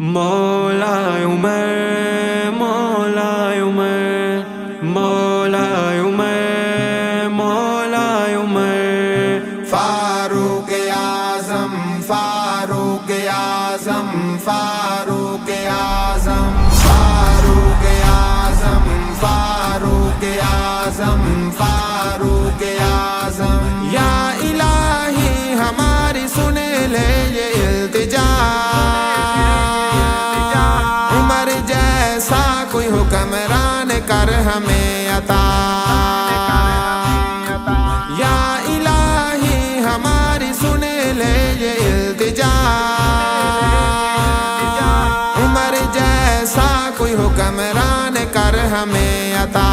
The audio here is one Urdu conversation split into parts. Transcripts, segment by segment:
مولا عمر مولا عمر مولا عمر مولا عمر فاروق اعظم فاروق اعظم فاروق اعظم فاروق اعظم فاروق اعظم فاروق اعظم یا الہی ہماری سن لے یہ التجا، عمر جیسا کوئی حکمران کر ہمیں عطا، یا الہی ہماری سن لے یہ التجا، عمر جیسا کوئی حکمران کر ہمیں عطا،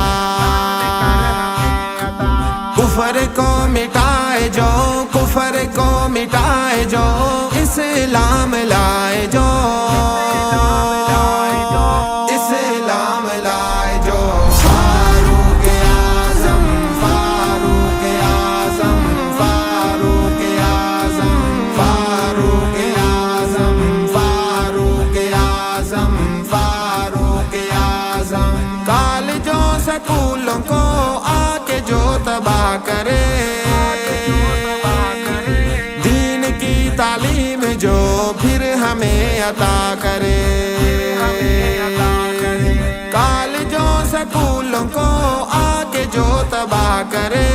کفر کو مٹائے جو کفر کو مٹائے جو اسلام لائے جو اسلام لائے جو فاروق اعظم فاروق اعظم فاروق اعظم فاروق اعظم فاروق اعظم فاروق اعظم کالجوں سکولوں کو آ کے جو تباہ کرے، دین کی تعلیم جو پھر ہمیں عطا کرے، کالجوں سکولوں کو آ کے جو تباہ کرے،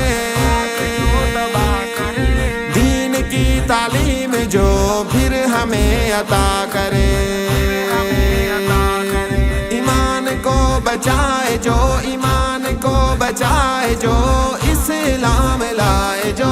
دین کی تعلیم جو پھر ہمیں عطا کرے، ایمان کو بچائے جو ایمان کو بچائے جو اسلام لائے جو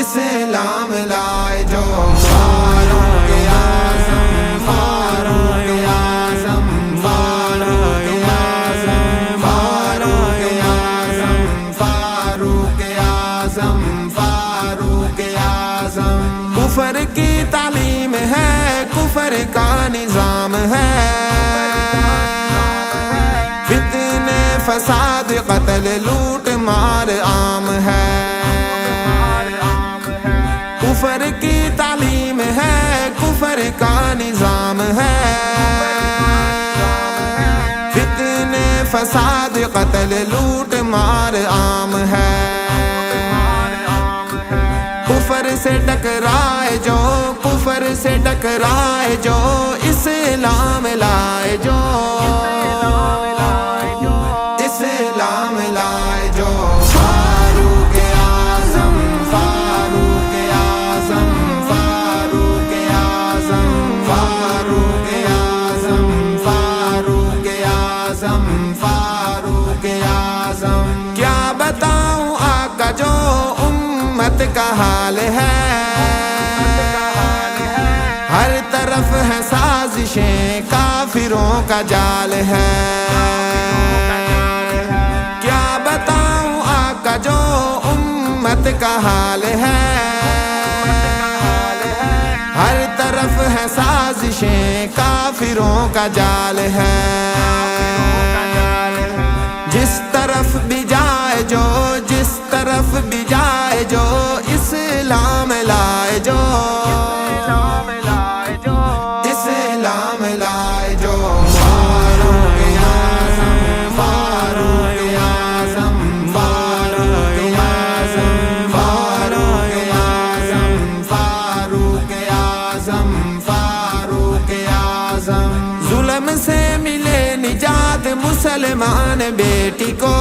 اسلام لائے جو فاروق اعظم فاروق اعظم فاروق اعظم فاروق اعظم فاروق اعظم فاروق اعظم کفر کی تعلیم ہے کفر کا نظام ہے، فتنے فساد قتل لوٹ مار عام ہے، کفر کی تعلیم ہے کفر کا نظام ہے، فتنے فساد قتل لوٹ مار عام ہے، کفر سے ٹکرائے جو کفر سے ٹکرائے جو اسلام لائے جو اسلام لائے جو فاروق اعظم فاروق اعظم فاروق اعظم فاروق اعظم فاروق اعظم فاروق اعظم کیا بتاؤں آقا جو امت کا حال ہے، ہر طرف ہے سازشیں کافروں کا جال ہے، کیا بتاؤں آقا جو امت کا حال ہے، ہر طرف ہے سازشیں کافروں کا جال ہے، جس طرف بھی جائے جو جس طرف بھی جائے جو اسلام لائے جو اسلام لائے جو فاروق اعظم فاروق اعظم فاروق اعظم فاروق اعظم فاروق اعظم فاروق اعظم ظلم سے ملے نجات مسلمان بیٹی کو،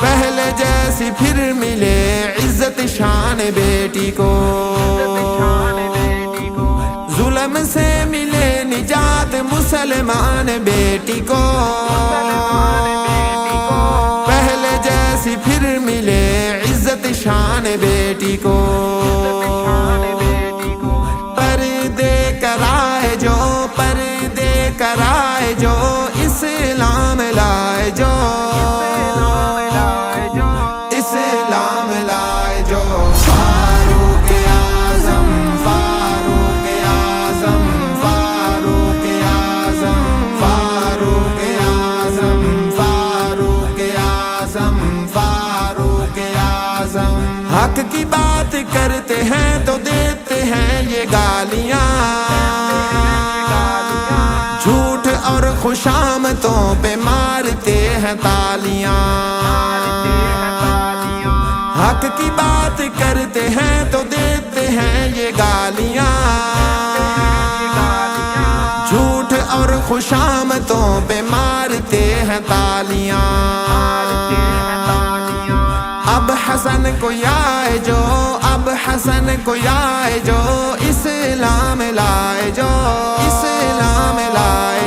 پہلے جیسی پھر ملے عزت شان بیٹی کو، ظلم سے ملے نجات مسلمان بیٹی کو، پہلے جیسی پھر ملے عزت شان بیٹی کو، پردے کرائے جو پردے کرائے جو اسلام لائے جو اسلام لائے جو فاروق اعظم فاروق اعظم فاروق اعظم فاروق اعظم فاروق اعظم فاروق اعظم حق کی بات کرتے ہیں تو دیتے ہیں یہ گالیاں، جھوٹ اور خوشامتوں پہ مارتے ہیں تالیاں، حق کی بات کرتے ہیں تو دیتے ہیں یہ گالیاں، جھوٹ اور خوشامتوں پہ مارتے ہیں تالیاں۔ اب حسن کو آئے جو، اب حسن کو آئے جو، اسلام لائے جو، اسلام لائے